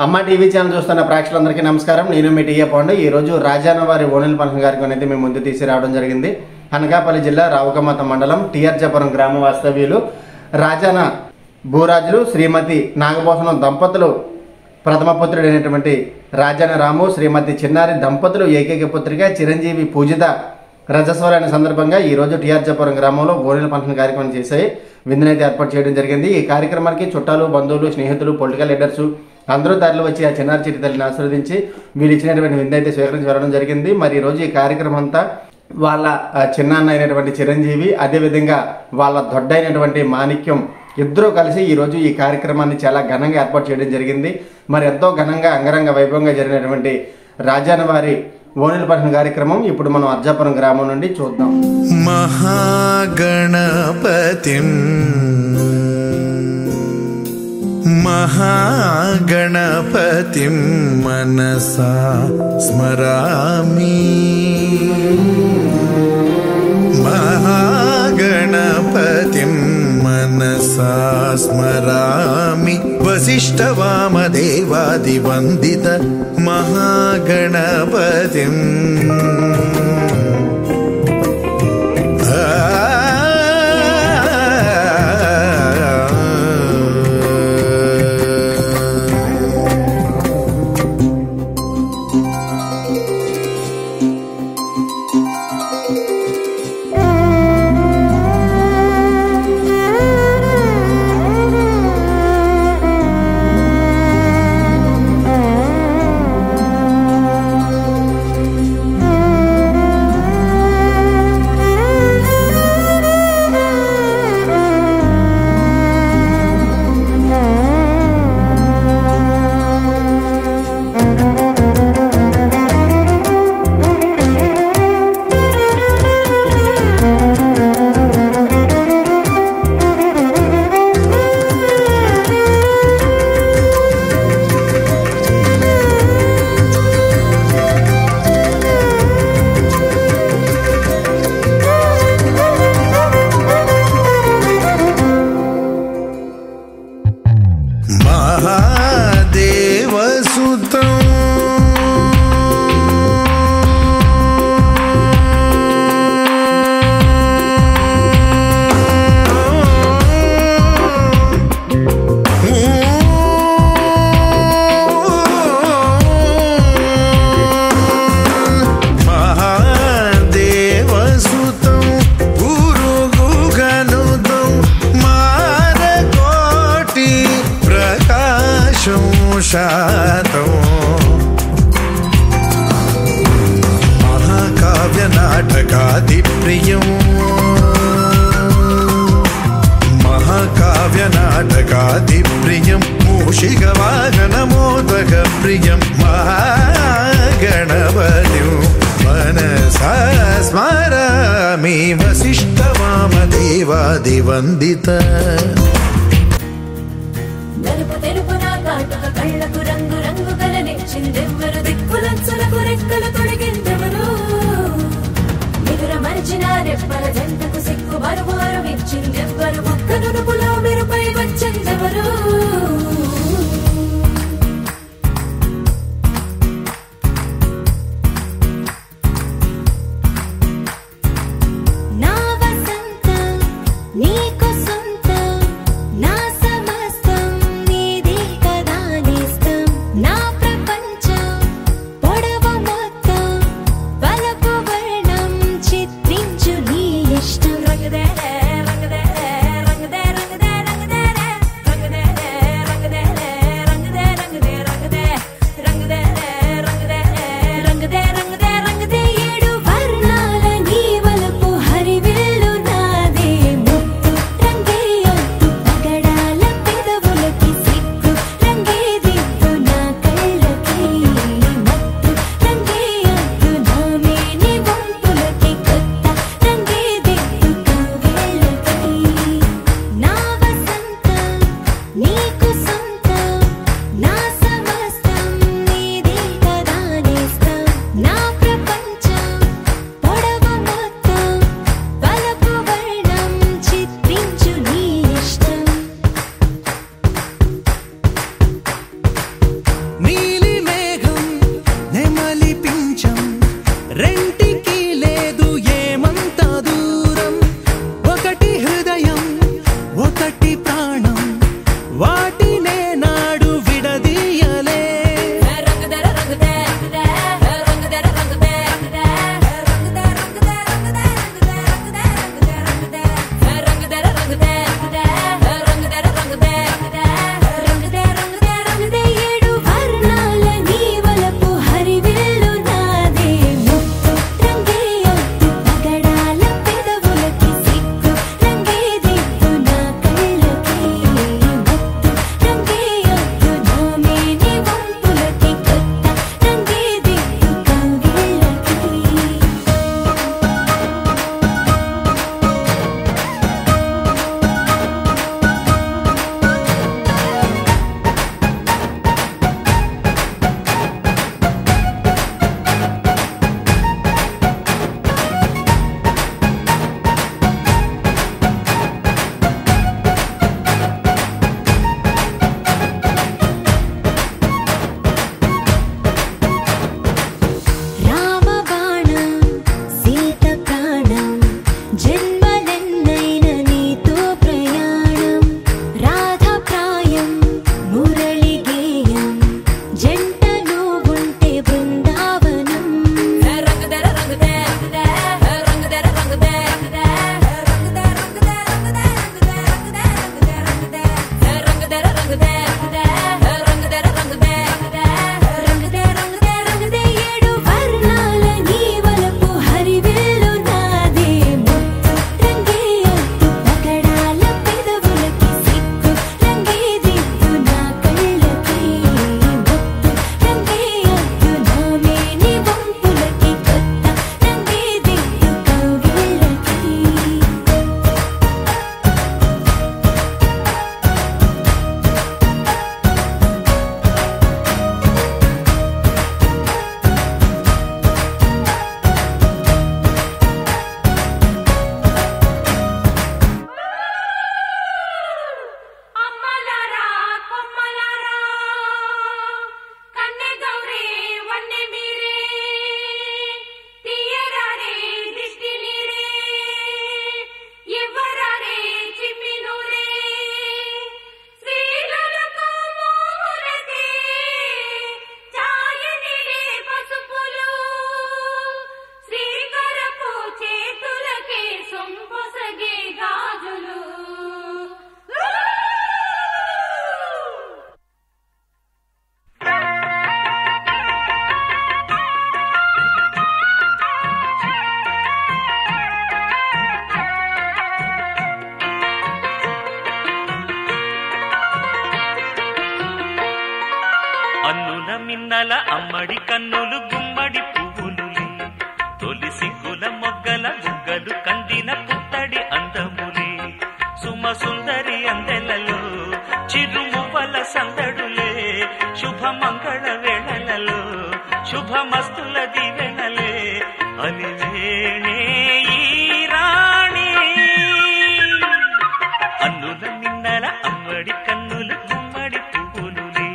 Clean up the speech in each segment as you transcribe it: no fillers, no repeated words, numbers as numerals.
అమ్మ TV channel చూస్తున్న ప్రేక్షకులందరికీ నమస్కారం. నేను మీ టీఏ పాండు. ఈ రోజు రాజాన వారి ఓనెల ఫంక్షన్ కార్యక్రమం అయితే మేము ముందు తీసుకురావడం జరిగింది. అనకాపల్లి జిల్లా రావుకమ్మత మండలం టీఆర్జపురం గ్రామ వాస్తవ్యులు రాజాన భూరాజులు శ్రీమతి నాగభూషణం దంపతులు ప్రథమ పుత్రుడైనటువంటి రాజాన రాము శ్రీమతి చిన్నారి దంపతులు ఏకైక పుత్రిక చిరంజీవి పూజిత రజస్వరాన్ని సందర్భంగా ఈ రోజు టీఆర్జపురం గ్రామంలో ఓనెల ఫంక్షన్ కార్యక్రమం చేశాయి. విందునైతే ఏర్పాటు చేయడం జరిగింది. ఈ కార్యక్రమానికి చుట్టాలు, బంధువులు, స్నేహితులు, పొలిటికల్ లీడర్స్ అందరూ తరలి వచ్చి ఆ చిన్నారి చిట్టి తల్లిని ఆశీర్వదించి వీళ్ళు ఇచ్చినటువంటి విందు అయితే స్వీకరించి వెళ్ళడం జరిగింది. మరి ఈ రోజు ఈ కార్యక్రమం అంతా వాళ్ళ చిన్నాన్న అయినటువంటి చిరంజీవి, అదేవిధంగా వాళ్ళ దొడ్డ అయినటువంటి మాణిక్యం ఇద్దరూ కలిసి ఈరోజు ఈ కార్యక్రమాన్ని చాలా ఘనంగా ఏర్పాటు చేయడం జరిగింది. మరి ఎంతో ఘనంగా అంగరంగ వైభవంగా జరిగినటువంటి రాజాన వారి ఓనెల ఫంక్షన్ కార్యక్రమం ఇప్పుడు మనం అర్జాపురం గ్రామం నుండి చూద్దాం. మహాగణపతిం మహాగణపతిం మనసా స్మరామి మహాగణపతిం మనసా స్మరామి వసిష్ఠవామదేవాదివందిత మహాగణపతిం మహాకావ్య నాటకాదిప్రియం మహాకావ్య నాటకాదిప్రియం మూషిక వాహనమోదక ప్రియం మహాగణపతిం మనసా స్మరామి వసిష్ఠవామదేవాదివందిత కళ్ళకు రంగు రంగు కలనిచ్చిందెవ్వరు దిక్కులచ్చులకు రెక్కలు తొడిగిందెవరు నిదుర మరిచిన రెప్పల జంటకు సిక్కు బరువారం ఇచ్చిందెవ్వరు ఒక్క నునుపులో మెరుపై వచ్చిందెవరు నా వసంత నీకు సొంత అన్నుల మిన్నల అమ్మడి కన్నులు గుమ్మడి పువ్వులులే తొలి సిగ్గుల మొగ్గల బుగ్గలు కందిన పుత్తడి అందములే సుమ సుందరి అందెలలో చిరుమువ్వల సందడులే శుభమంగళ వేళలలో శుభమస్తుల దీవెనలే అలివేణే ఈ రాణి అన్నుల మిన్నల అమ్మడి కన్నులు గుమ్మడి పువ్వులులే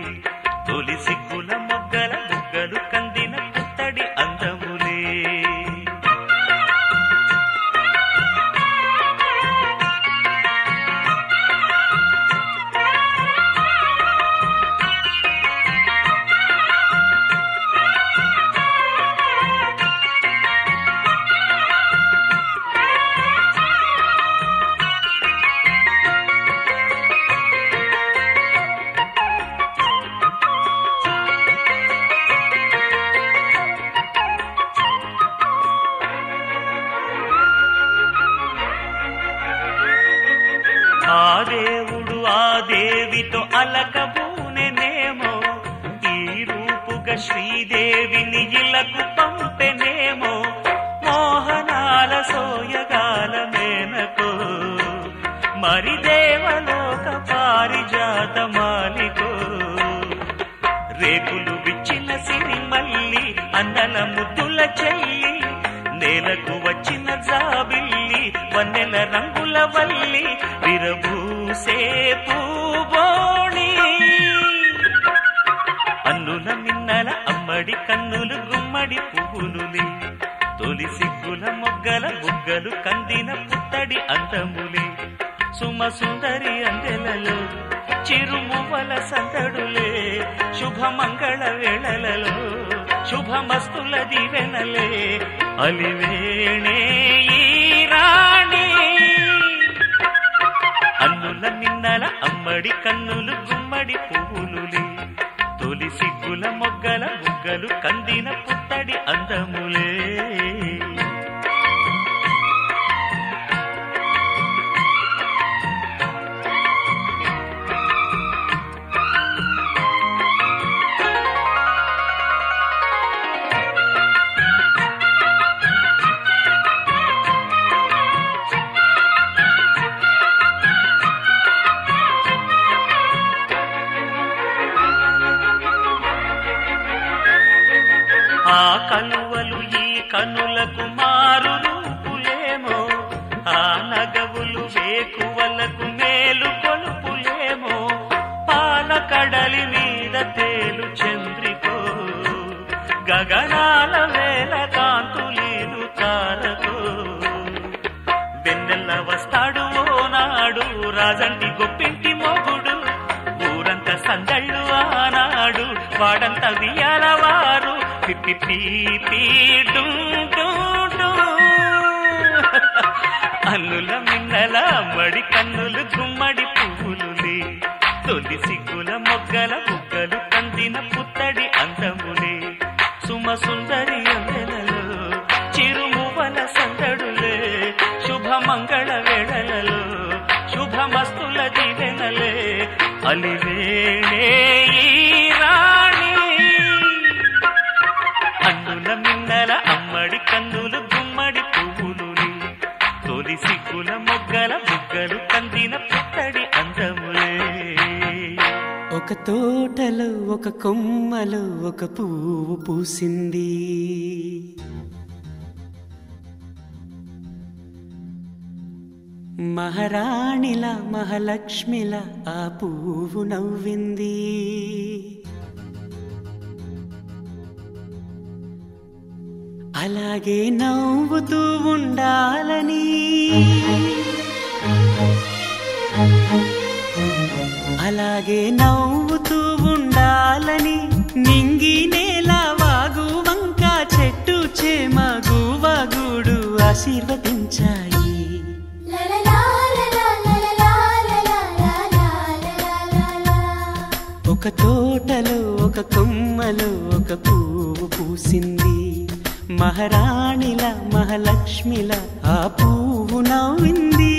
తొలి సిగ్గుల మొగ్గల బుగ్గలు కందిన పుత్తడి అందములే ఆ దేవుడు ఆ దేవితో అలకబూనెనేమో ఈ రూపుగా శ్రీదేవిని ఇలకు పంపెనేమో మోహనాల సోయగాల మేనకో మరి దేవలోక పారిజాత మాలికో రేకులు విచ్చిన సిరిమల్లి అందల ముద్దుల చెల్లి నేలకు వచ్చిన జాబిల్లి వన్నెల రంగుల వల్లి విరబూసే పూబోణి అన్నుల మిన్నల అమ్మడి కన్నులు గుమ్మడి పువ్వులులే తొలి సిగ్గుల మొగ్గల బుగ్గలు కందిన పుత్తడి అందములే సుమ సుందరి అందెలలో చిరుమువ్వల సందడులే శుభమంగళ వేళలలో శుభమస్తుల దీవెనలే అలివేణే ఈ రాణి అన్నుల మిన్నల అమ్మడి కన్నులు గుమ్మడి పువ్వులులే తొలి సిగ్గుల మొగ్గల బుగ్గలు కందిన పుత్తడి అందములే ఆ కలువలు ఈ కనులకు మారు రూపులేమో ఆ నగవులు వేకువలకు మేలు కొలుపులేమో పాల కడలి మీద తేలు చంద్రికో గగనాల వేల కాంతులీలు తారకో వెన్నెల్ల వస్తాడు ఓనాడు రాజంటి గొప్పింటి మొగుడు ఊరంతా సందళ్ళు ఆనాడు వాడంత వియాలవారు అన్నుల మిన్నల మడి కన్నులు గుమ్మడి పువ్వులులే తొలి సిగ్గుల మొగ్గల బుగ్గలు కందిన పుత్తడి అందములే సుమ సుందరి అందెలలో చిరుమువ్వల సందడులే శుభమంగళ వేళలలో శుభమస్తుల దీవెనలే అలివేణే ఈ రాణి అన్నుల మిన్నల అమ్మడి కన్నులు గుమ్మడి పువ్వులులే తొలి సిగ్గుల మొగ్గల బుగ్గలు కందిన పుత్తడి అందములే ఒక తోటలో ఒక కొమ్మలో ఒక పువ్వు పూసింది మహారాణిల మహాలక్ష్మిల ఆ పువ్వు నవ్వింది అలాగే నవ్వుతూ ఉండాలని అలాగే నవ్వుతూ ఉండాలని నింగి నేల వాగు వంక చెట్టు చేమ గువగూడు ఆశీర్వదించాయి ఒక తోటలో ఒక కొమ్మలో ఒక పువ్వు పూసింది మహారాణిల మహాలక్ష్మిల ఆ పువ్వు నవ్వింది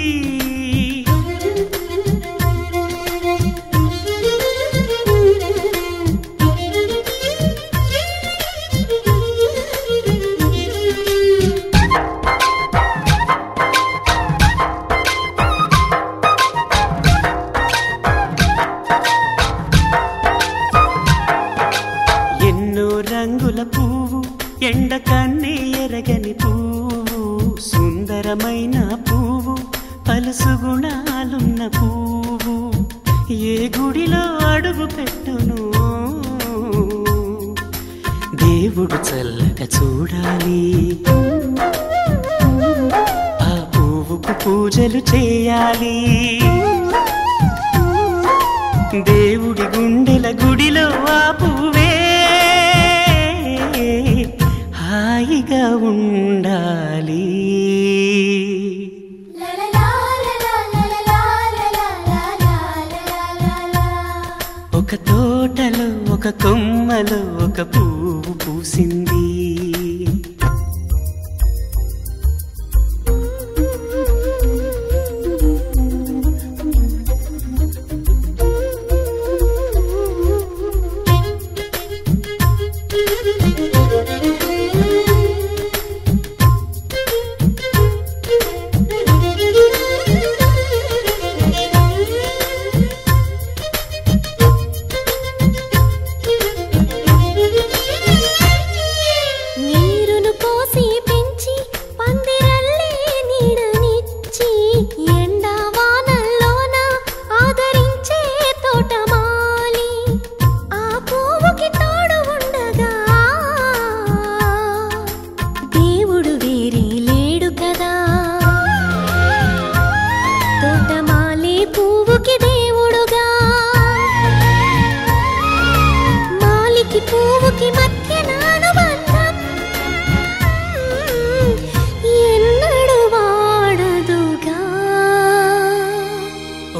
దేవుడు చల్లగా చూడాలి, ఆ పువ్వుకు పూజలు చేయాలి. దేవుడి గుండెల గుడిలో ఆ పువ్వే హాయిగా ఉండాలి. ఒక తోటలో ఒక కొమ్మలో ఒక పువ్వు పూసింది.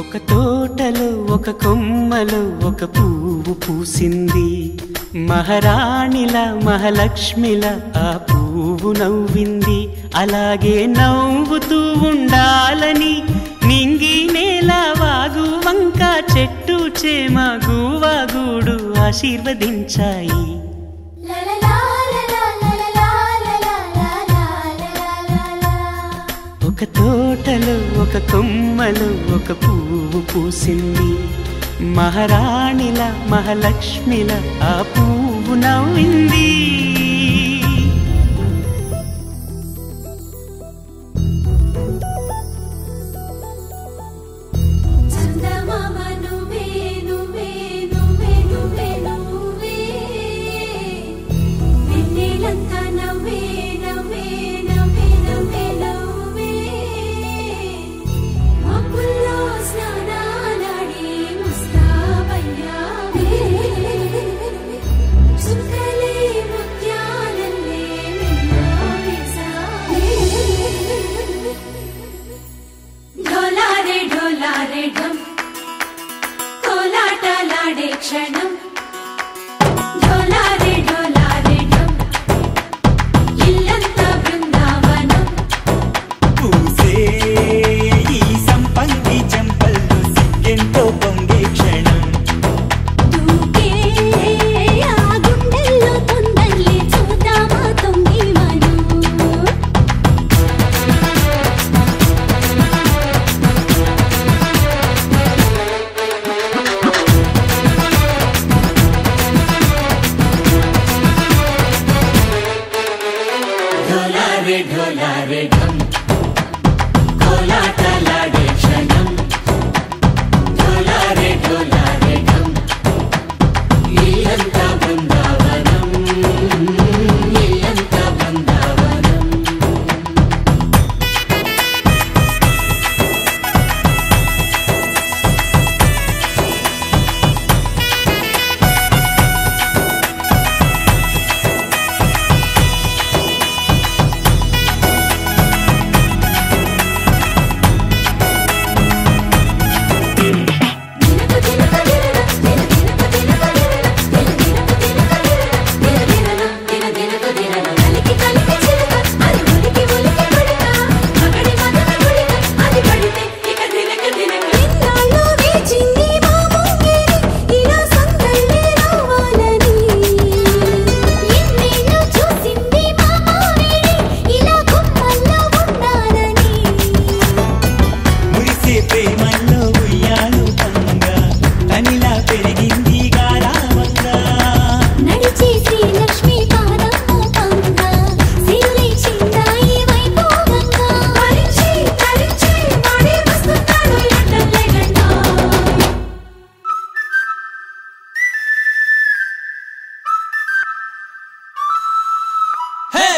ఒక తోటలో ఒక కొమ్మలో ఒక పువ్వు పూసింది. మహారాణిలా మహాలక్ష్మిలా ఆ పువ్వు నవ్వింది. అలాగే నవ్వుతూ ఉండాలని నింగి నేల వాగు వంక చెట్టు చేమ గువాగూడు ఆశీర్వదించాయి. ఒక తోటలో ఒక కొమ్మలో ఒక పువ్వు పూసింది. మహారాణిలా మహాలక్ష్మిలా ఆ పువ్వు నవ్వింది. చుక్కలే ముత్య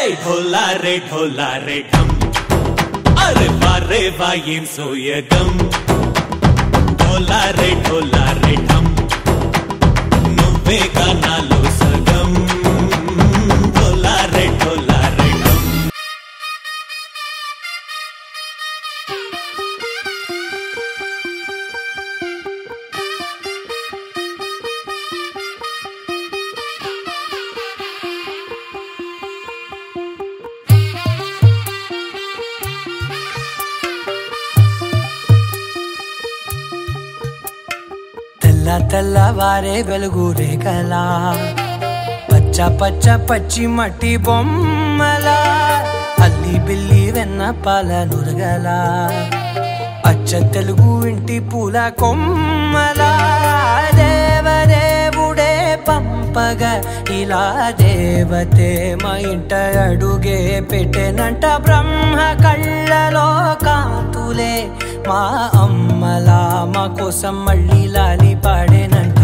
ढोला रे ढम अरे वारे वायें सोयगम ढोला रे ढम నువ్వే గానాలో సగం ढोला रे ढम తెల్లవారే వెలుగు రేఖలా పచ్చ పచ్చ పచ్చి మట్టి బొమ్మలా అల్లి బిల్లి వెన్న పాల నురగలా అచ్చ తెలుగు ఇంటి పూల కొమ్మలా దేవదేవుడే పంపగా ఇలా దేవతే మా ఇంట అడుగే పెట్టెనంట బ్రహ్మ కళ్ళలో కాంతులే మా అమ్మలా మా కోసం మళ్ళీ లాలి పాడేనంట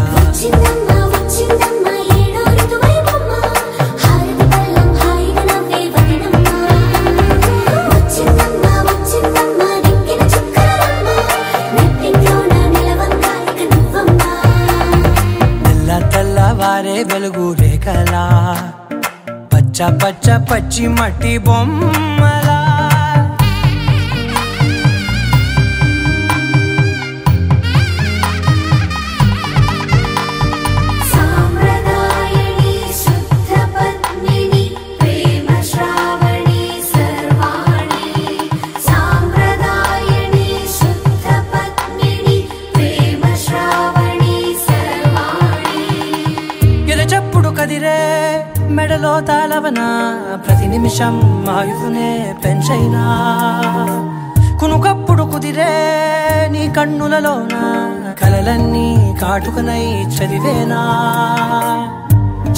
తెల్లవారే వెలుగు రేఖలా పచ్చ పచ్చ పచ్చి మట్టి బొమ్మలా మెడలో తాళవన ప్రతి నిమిషం ఆయువునే పెంచైనా కునుకప్పుడు కుదిరే నీ కన్నులలోన కలలన్నీ కాటుకనై చదివేనా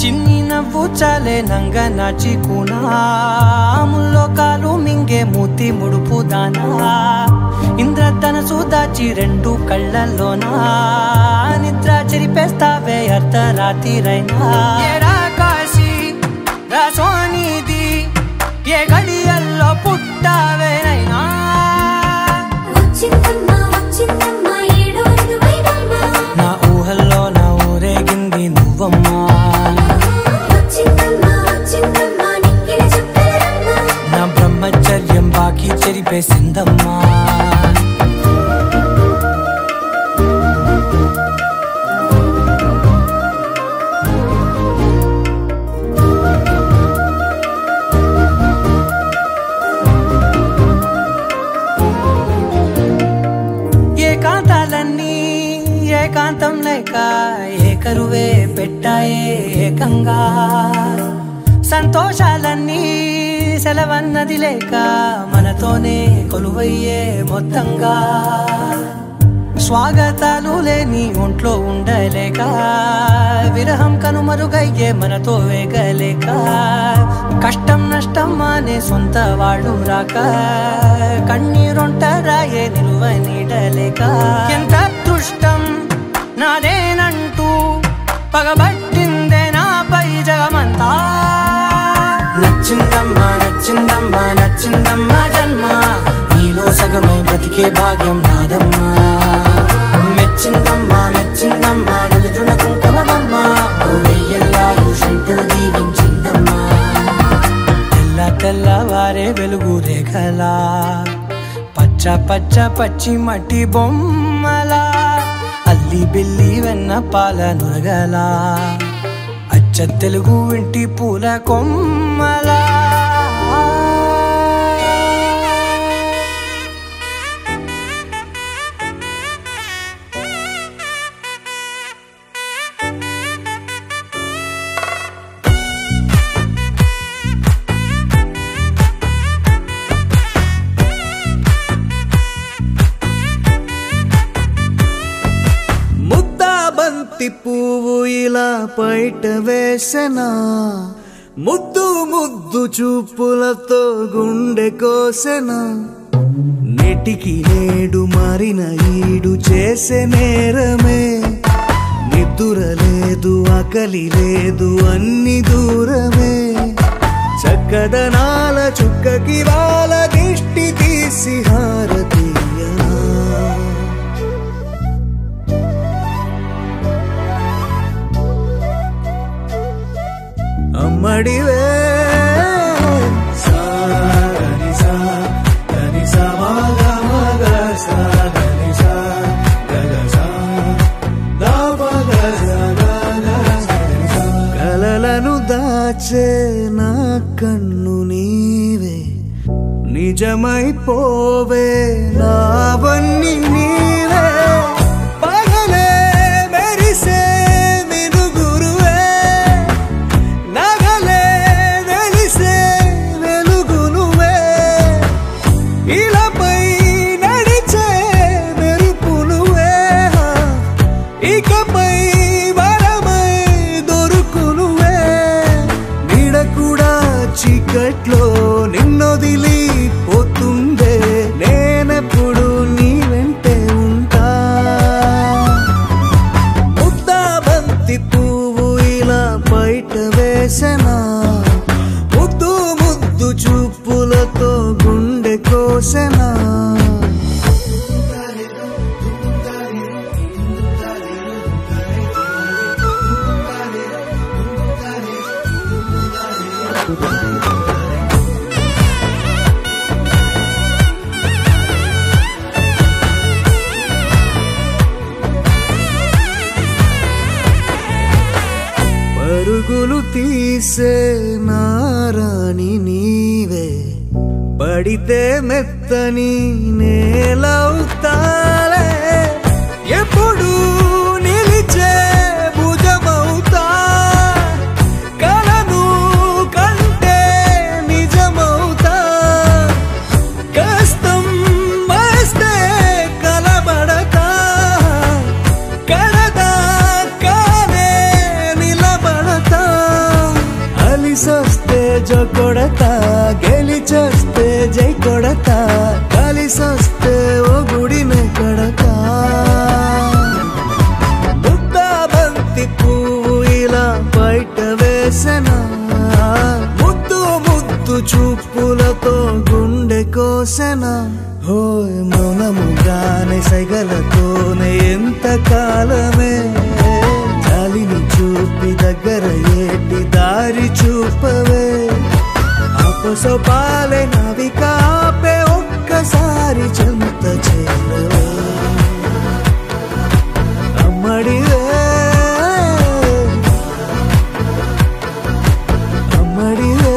చిన్ని నవ్వు చాలే నంగ నాచి కూనాముల్లో కాలు మింగే మూతి ముడుపు దానా ఇంద్రధనసు దాచి రెండు కళ్ళల్లోనా నిద్ర చెరిపేస్తావే అర్ధరాత్రిరైనా సోనిది ఏ గడియల్లో పుట్టావేనైనా నా ఊహల్లో నా ఊరేగింది నువ్వమ్మా నా బ్రహ్మచర్యం బాకీ చెరిపేసిందమ్మా ఏకాంతం లేక ఏకరువే పెట్టాయే ఏకంగా సంతోషాలన్నీ సెలవన్నది లేక మనతోనే కొలువయ్యే మొత్తంగా స్వాగతాలు లేని ఒంట్లో ఉండలేక విరహం కనుమరుగయ్యే మనతో వేగలేక కష్టం నష్టం అనే సొంత వాడు రాక కన్నీరొంటరాయే నిలువ నీడలేక ఎంత అదృష్టం నాదేనంటూ పగబట్టిందే నాపై జగమంతా నచ్చిందమ్మా నచ్చిందమ్మా నచ్చిందమ్మా జన్మ నీలో సగమై బ్రతికే భాగ్యం నాదమ్మా మెచ్చిందమ్మా మెచ్చిందమ్మా నిలుచున కుంకుమమ్మా వెయ్యల్లాలు శంకరు దీవించిందమ్మా తెల్లవారే వెలుగు రేఖలా పచ్చ పచ్చ పచ్చి మట్టి బొమ్మలా అల్లి బిల్లి వెన్న పాల నురగలా అచ్చ తెలుగు ఇంటి పూల కొమ్మలా పువ్వు ఇలా బయట వేసెనా ముద్దు ముద్దు చూపులతో గుండె కోసెనా నెటికి నేడు మారిన ఈడు చేసే నేరమే నిద్దుర లేదు ఆకలి లేదు అన్ని దూరమే చక్క కదనాల చుక్కకి వాళ్ళ దిష్టి తీసి హారతీయనా అమ్మడివే కలలను దాచే నా కన్ను నీవే నిజమైపోవే నావన్నీ నీవే పగలే మెరిసే మినుగురువే నగలే వెలిసే వెలుగునువే ఇలాపై నడిచే మెరుపునువే ఇకపై వరమై దొరుకునువే నీడ కూడా చీకట్లో నిన్నొదిలి పోతుందే నేనెప్పుడు నీ వెంటే ఉంటా ముద్దా బంతి పువ్వు ఇలా బయట వేసెనా ముద్దు ముద్దు చూపులతో గుండె కోసెనా పరుగులు తీసే నారాణి నీవే పడితే మెత్తని నేలవుతాలే ఎప్పుడు నిలిచే భుజమవుతా కలను కంటే నిజమవుతా కష్టం వస్తే కలబడతా కడదా కానే నిలబడతా అలిసొస్తే జో కొడతా గెలిచొస్తే జై కొడతా కలిసొస్తే ఓ గుడినే కడతా ముద్దా బంతి పువ్వు ఇలా బయట వేసెనా ముద్దు ముద్దు చూపులతో గుండె కోసెనా హోయ్ మౌనముగానే సైగలతోనే ఎంత కాలమే జాలిని చూపి దగ్గర ఏటి దారి చూపవే అపసోపాలే నవికాపే ఒక్కసారి చెంత చేరవే అమ్మడివే అమ్మడివే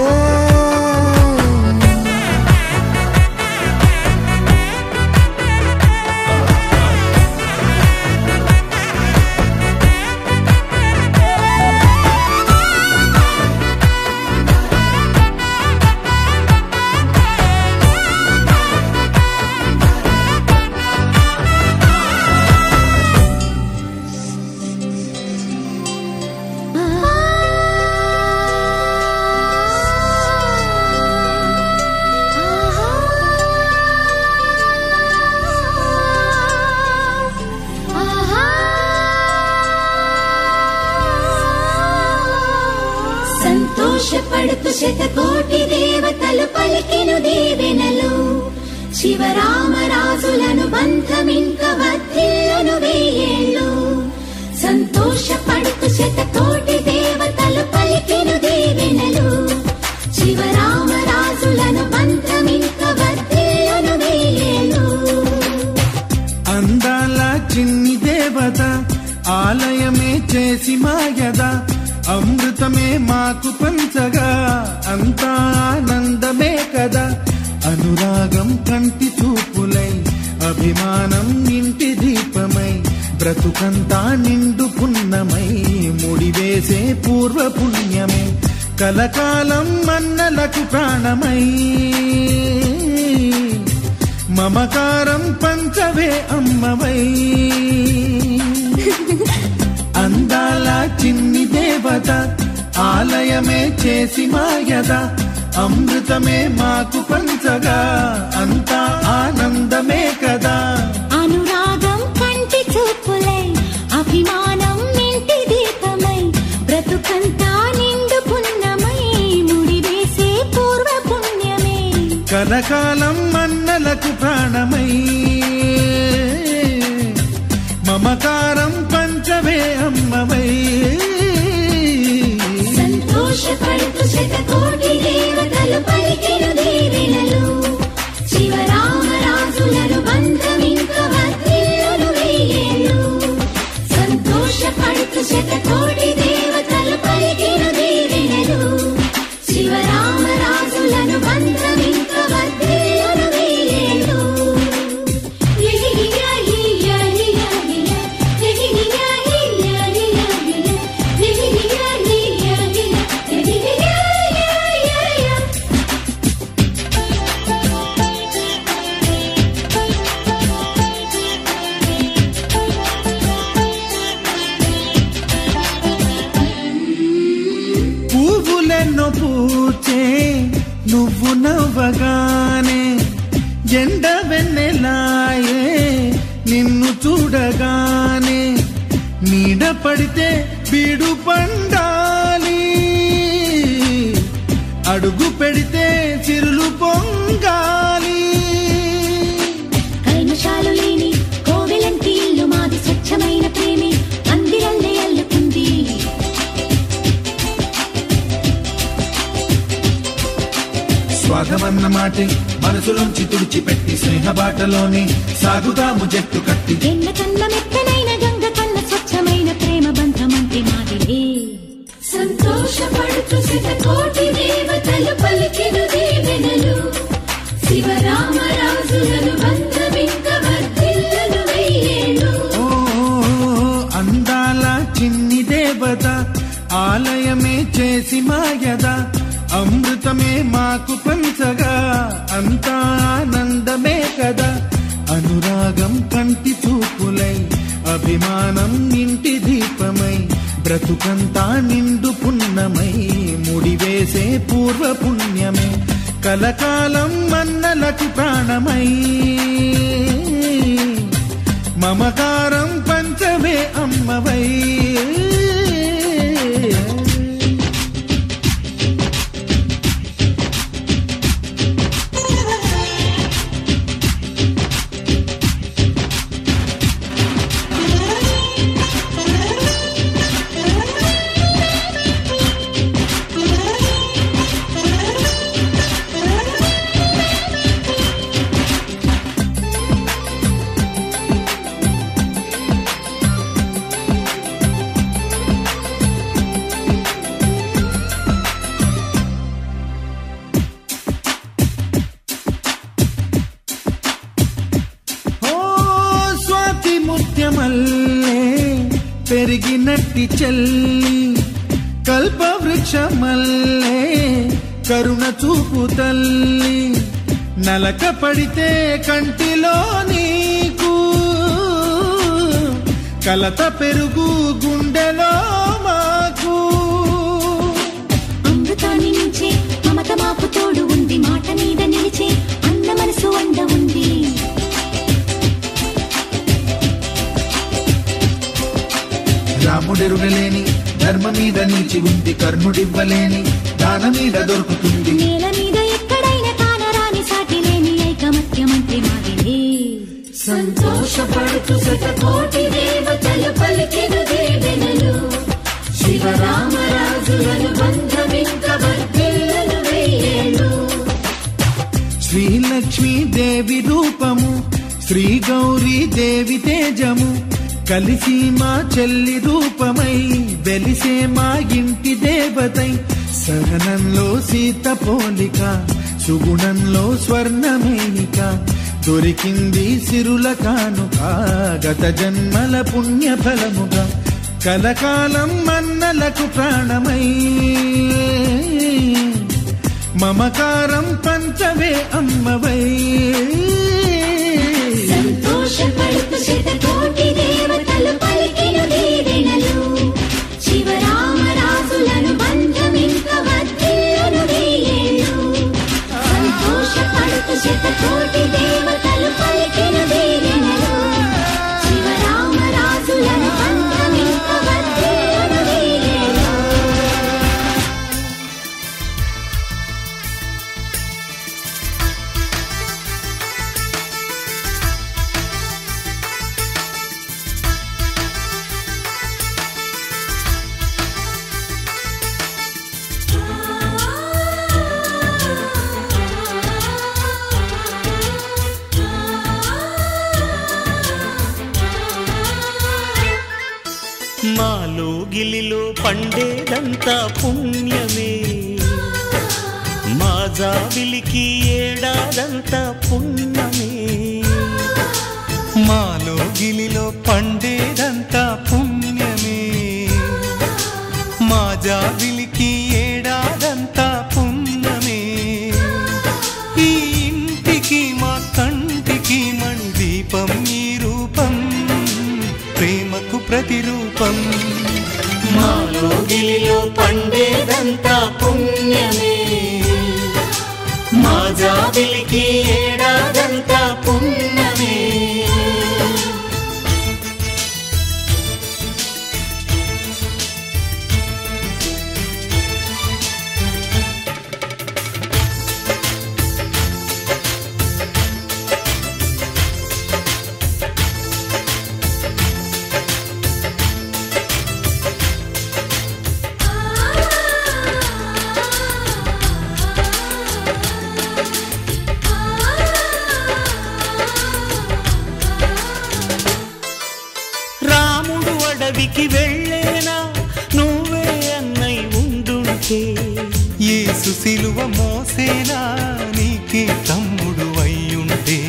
సంతోషపడుతూ శతకోటి దేవతలు పలికెను దీవెనలు శివరామరాజులను బంధమింక వర్ధిల్లును వెయ్యేళ్ళు సంతోషపడుతూ శతకోటి దేవతలు పలికెను దీవెనలు శివరామరాజులను బంధమింక వర్ధిల్లును వెయ్యేళ్ళు అందాల చిన్ని దేవత ఆలయమే చేసి మాయద అమృతమే మాకు పంచగా అంతా ఆనందమే కదా అనురాగం కంటి చూపులై అభిమానం ఇంటి దీపమై బ్రతుకంతా నిండు పున్నమై ముడివేసే పూర్వ పుణ్యమే కలకాలం మన్నలకు ప్రాణమై మమకారం పంచవే అమ్మవై అందాల చిన్ని దేవత ఆలయమే చేసి మాయద అమృతమే మాకు పంచగా అంతా ఆనందమే కదా అనురాగం కంటి చూపులై అభిమానం ఇంటి దీపమై బ్రతుకంతా నిండు పున్నమై ముడివేసే పూర్వ కలకాలం అన్నలకు ప్రాణమై మమకారం పంచవే అమ్మవై సంతోషపడుతూ శతకోటి దేవతలు పలికెను దీవెనలు శివరామరాజులను బంధమింక వర్ధిల్లును వెయ్యేళ్ళు సంతోషపడుతూ శతకోటి దేవతలు పలికెను దీవెనలు శివరామరాజులను బంధమింక వర్ధిల్లును వెయ్యేళ్ళు పువ్వులెన్నో పూచే నువ్వు నవ్వగానే ఎండ వెన్నెలాయే నిన్ను చూడగానే నీడ పడితే బీడు పండాలి అడుగు పెడితే చిరులు పొంగాలి కల్మషాలు లేని కోవెలంటి ఇల్లు మాది స్వచ్ఛమైన ప్రేమి అందిరల్లే అల్లుకుంది స్వాగమన్న మాటే మనసులోంచి తుడిచిపెట్టి స్నేహబాటలోని సాగుదాము జట్టు కట్టి ఎన్న కన్న మెత్తనైన గంగ కన్న స్వచ్ఛమైన ప్రేమ బంధమంటే మాదిలే సంతోషపడుతూ శతకోటి దేవతలు పలికెను దీవెనలు శివరామరాజులను బంధమింక వర్ధిల్లును వెయ్యేళ్ళు అందాల చిన్ని దేవత ఆలయమే చేసి మాయద అమృతమే మాకు పంచగా అంతా ఆనందమే కదా అనురాగం కంటి చూపులై అభిమానం ఇంటి దీపమై బ్రతుకంతా నిండు పున్నమై ముడివేసే పూర్వ పుణ్యమే కలకాలం మన్నలకు ప్రాణమై మమకారం పంచమే అమ్మవై పెరిగినట్టి చెల్లి కల్పవృక్షమల్లే కరుణ చూపు తల్లి నలక పడితే కంటిలో నీకు కలత పెరుగు గుండెలో మాకు అమృతాన్ని నుంచే మమత మాకు తోడు ఉంది మాట మీద నిలిచే అన్న మనసు అండ ఉంది రాముడెరుగలేని ధర్మ మీద నిలిచి ఉంది కర్ణుడివ్వలేని దాన మీద దొరుకుతుంది నేల మీద ఎక్కడైనా కానరాని సాటి లేని ఐకమత్యమంటే మాదిలే సంతోషపడుతూ శతకోటి దేవతలు పలికెను దీవెనలు శివరామరాజులను బంధమింక వర్ధిల్లును వెయ్యేళ్ళు శ్రీలక్ష్మీ దేవి రూపము శ్రీ గౌరీ దేవి తేజము కలిసి మా చెల్లి రూపమై వెలిసే మా ఇంటి దేవతై సహనంలో సీత పోలిక సుగుణంలో స్వర్ణమేనిక దొరికింది సిరుల కానుక గత జన్మల పుణ్య ఫలముగా కలకాలం మన్నలకు ప్రాణమై మమకారం పంచవే అమ్మవై సంతోషపడుతూ శతకోటి దేవతలు పలికెను దీవెనలు శివరామరాజులను బంధమింక వర్ధిల్లును వెయ్యేళ్ళు సంతోషపడుతూ శతకోటి దేవతలు పలికెను దీవెనలు శివరామరాజులను బంధమింక వర్ధిల్లును వెయ్యేళ్ళు పండేదంతా పుణ్యమే, మా జాబిలికి ఏడాదంతా పుణ్యమే. మాలో గిలిలో పండేదంతా పుణ్యమే, మా జాబిలికి ఏడాదంతా పుణ్యమే. ఈ ఇంటికి మా కంటికి మణి దీపం ఈ రూపం, ప్రేమకు ప్రతిరూపం. మాలో గిలిలో పండేదంతా పుణ్యమే, మా జాబిలికి ఏడాదంతా పుణ్యమే. అడవికి వెళ్ళేనా నువ్వే అన్నై ఉండుంటే, యేసు సిలువ మోసేనా నీకే తమ్ముడు అయ్యుంటే.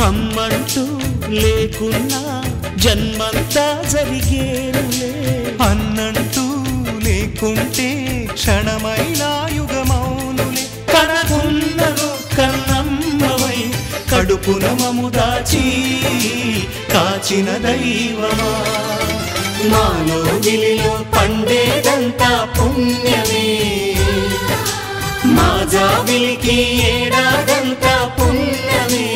అమ్మంటూ లేకున్నా జన్మంతా జరిగేనులే, అన్నంటూ లేకుంటే క్షణమైనా యుగమౌనులే. కనకున్నదో కన్నమ్మవై కడుపున మము దాచి కాచిన దైవమా, మాలో గిలిలో పండేదంతా పుణ్యమే, మా జాబిలికి ఏడాదంతా పుణ్యమే.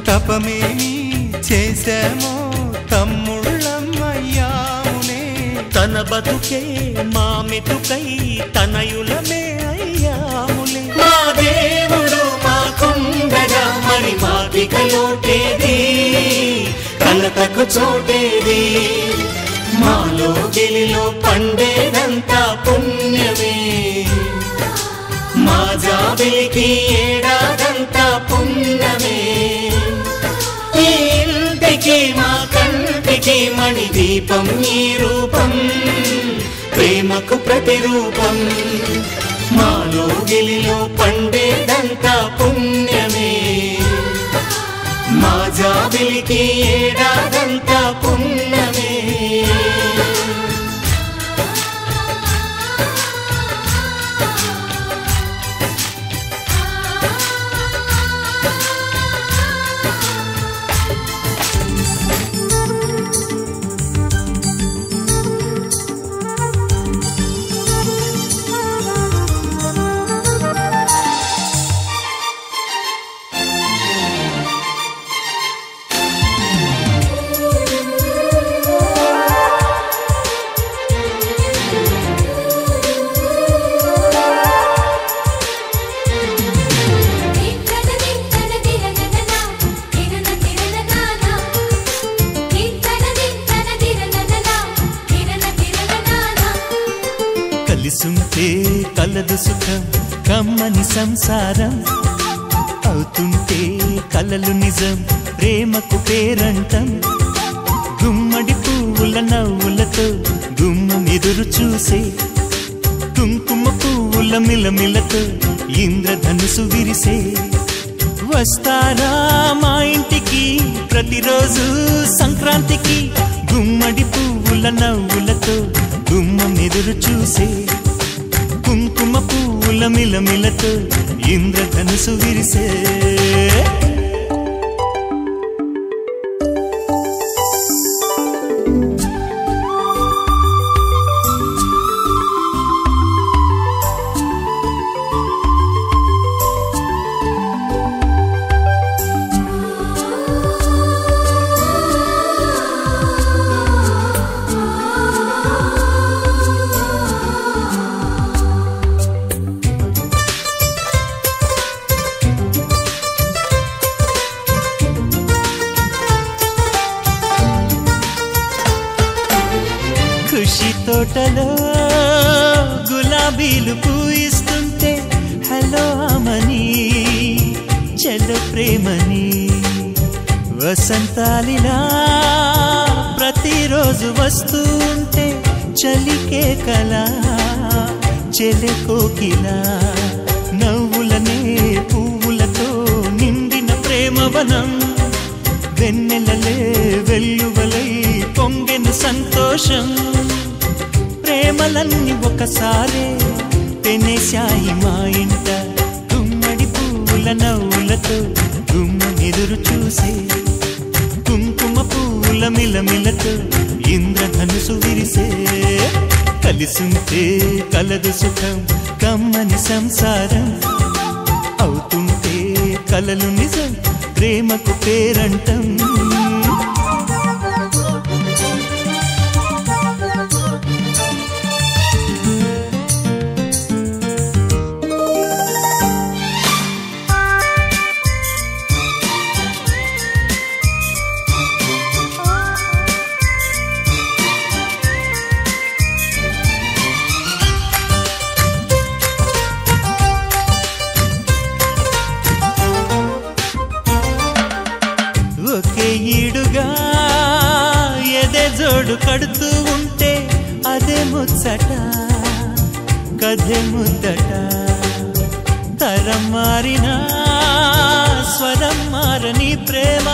తపమేమి చేశామో తమ్ముళ్ళమ్మయ్యాములే, తన బతుకే మా మెతుకై తనయులమే అయ్యాములే. మా దేవుడు మాకుండగా మరి మాకిక లోటేది, కలతకు చోటేది. మాలో గిలిలో పండేదంతా పుణ్యమే, మా జాబిలికి ఏడాదంతా పుణ్యమే. ఈ ఇంటికి మా కంటికి మణి దీపం ఈ రూపం, ప్రేమకు ప్రతిరూపం. మాలో గిలిలో పండేదంతా పుణ్యమే, మా జాబిలికి ఏడాదంతా పుణ్యమే. కలిసుంటే కలదు సుఖం కమ్మని సంసారం, అవుతుంటే కలలు నిజం ప్రేమకు పేరంటం. గుమ్మడి పువ్వుల నవ్వులతో గుమ్మం ఎదురు చూసే, కుంకుమ పువ్వుల మిలమిలతో ఇంద్రధనుసు విరిసే. వస్తారా మా ఇంటికి ప్రతిరోజు సంక్రాంతికి, గుమ్మడి పువ్వుల నవ్వులతో గుమ్మం ఎదురు చూసే, కుంకుమ కుంకుమ పూల మిలమిలతో ఇంద్రధనుసు విరిసే ఖుషి తోటలో గులాబీలు పూయిస్తుంటే హలో అమని చెల్ల ప్రేమని వసంతాలిలా ప్రతిరోజు వస్తూ ఉంటే చలికే కలా చెలె కోకిలా నవ్వులనే పువ్వులతో నిండిన ప్రేమవనం వెన్నెలలే వెల్లువలై పొంగెను సంతోషం ప్రేమలన్నీ ఒకసారే పెనేశాయి మా ఇంట గుమ్మడి పువ్వుల నవ్వులతో గుమ్మనెదురు చూసే కుంకుమ పువ్వుల మిలమిలతో ఇంద్రధనుసు విరిసే కలిసుంటే కలదు సుఖం కమ్మని సంసారం అవుతుంటే కలలు నిజం ప్రేమకు పేరంటం ఒకే ఈడుగా ఎదే జోడు కడుతూ ఉంటే అదే ముచ్చట కథే ముద్దట తరం మారినా స్వరం మారని ప్రేమ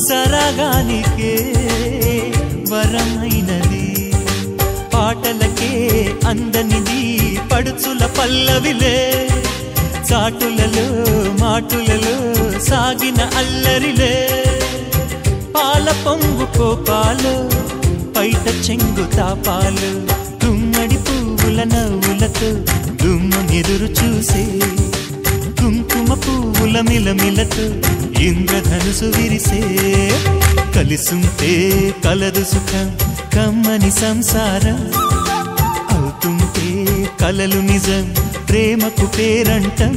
సరగానికే వరమైనది పాటలకే అందనిది పడుచుల పల్లవిలే చాటులలో మాటులలో సాగిన అల్లరిలే పాల పొంగు కోపాలు పైట చెంగు తాపాలు గుమ్మడి పువ్వుల నవ్వులతో గుమ్మనెదురు చూసే కుంకుమ పువ్వుల మిలమిలతో ఇంద్రధనుసు విరిసే కలిసుంటే కలదు సుఖం కమ్మని సంసారం అవుతుంటే కలలు నిజం ప్రేమకు పేరంటం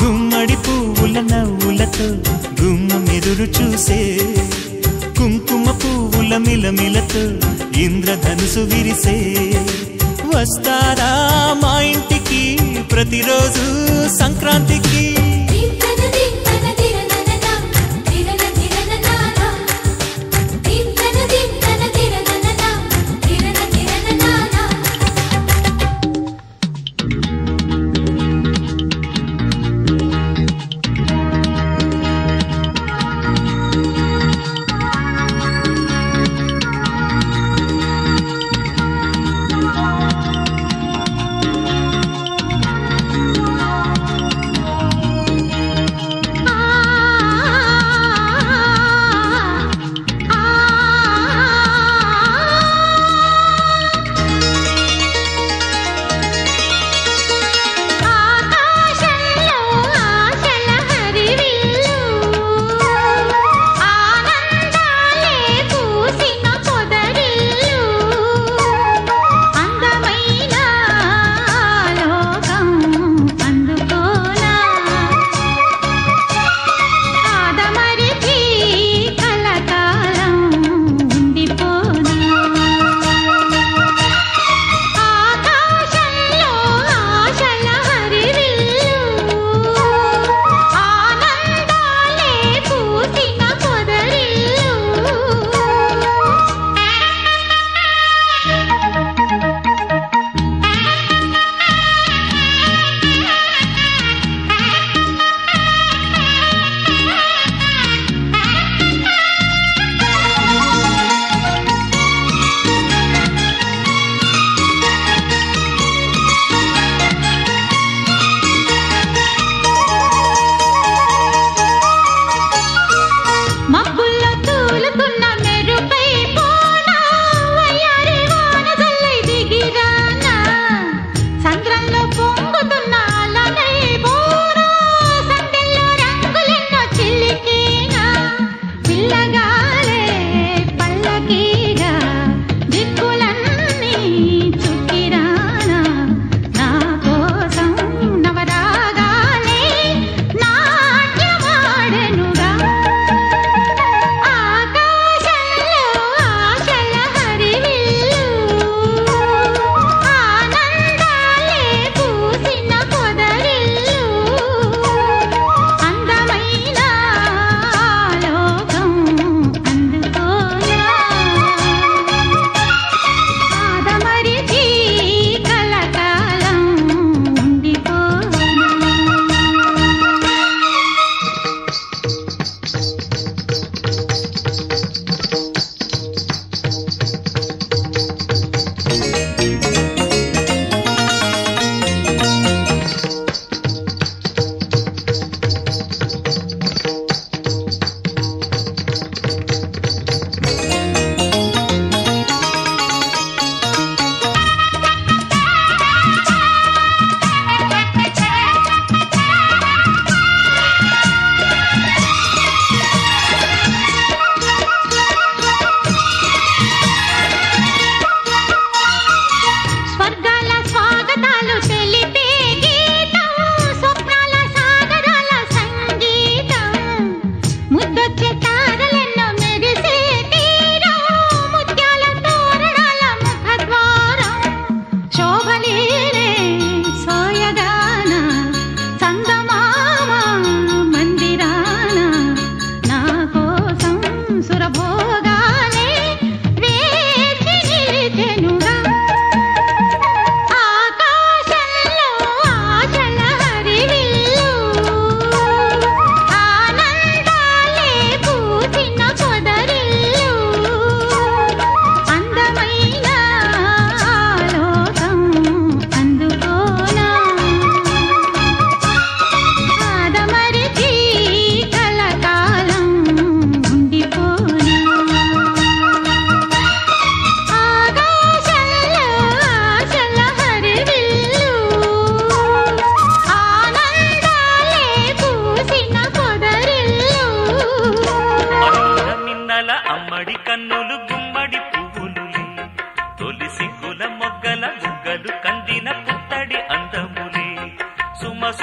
గుమ్మడి పువ్వుల నవ్వులతో గుమ్మెదురు చూసే కుంకుమ పువ్వుల మిలమిలతో ఇంద్రధనుసు విరిసే వస్తారా మా ఇంటికి ప్రతిరోజు సంక్రాంతికి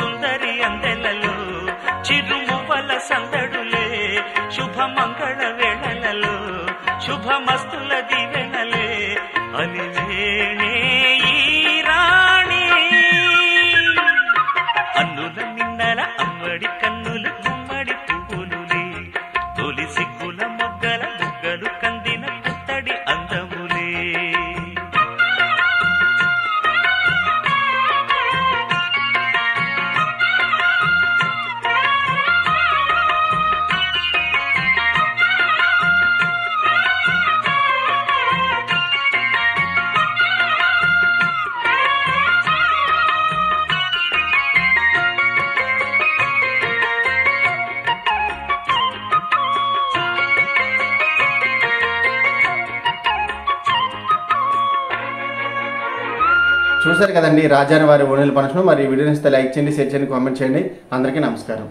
సుందరి అందెలలో చిరుమువ్వల సందడులే శుభమంగళ వేళలలో శుభమస్తుల దివెనలే అలివేణే ఈ రాణి అన్నుల మిన్నల అమ్మడి కన్నులు గుమ్మడి పువ్వులులే తొలి సిగ్గుల మొగ్గల బుగ్గలు కందిన పుత్తడి అందములే చూసారు కదండి రాజాని వారి ఓనెల ఫంక్షన్. మరి ఈ వీడియోని ఇస్తే లైక్ చేయండి, షేర్ చేయండి, కామెంట్ చేయండి. అందరికీ నమస్కారం.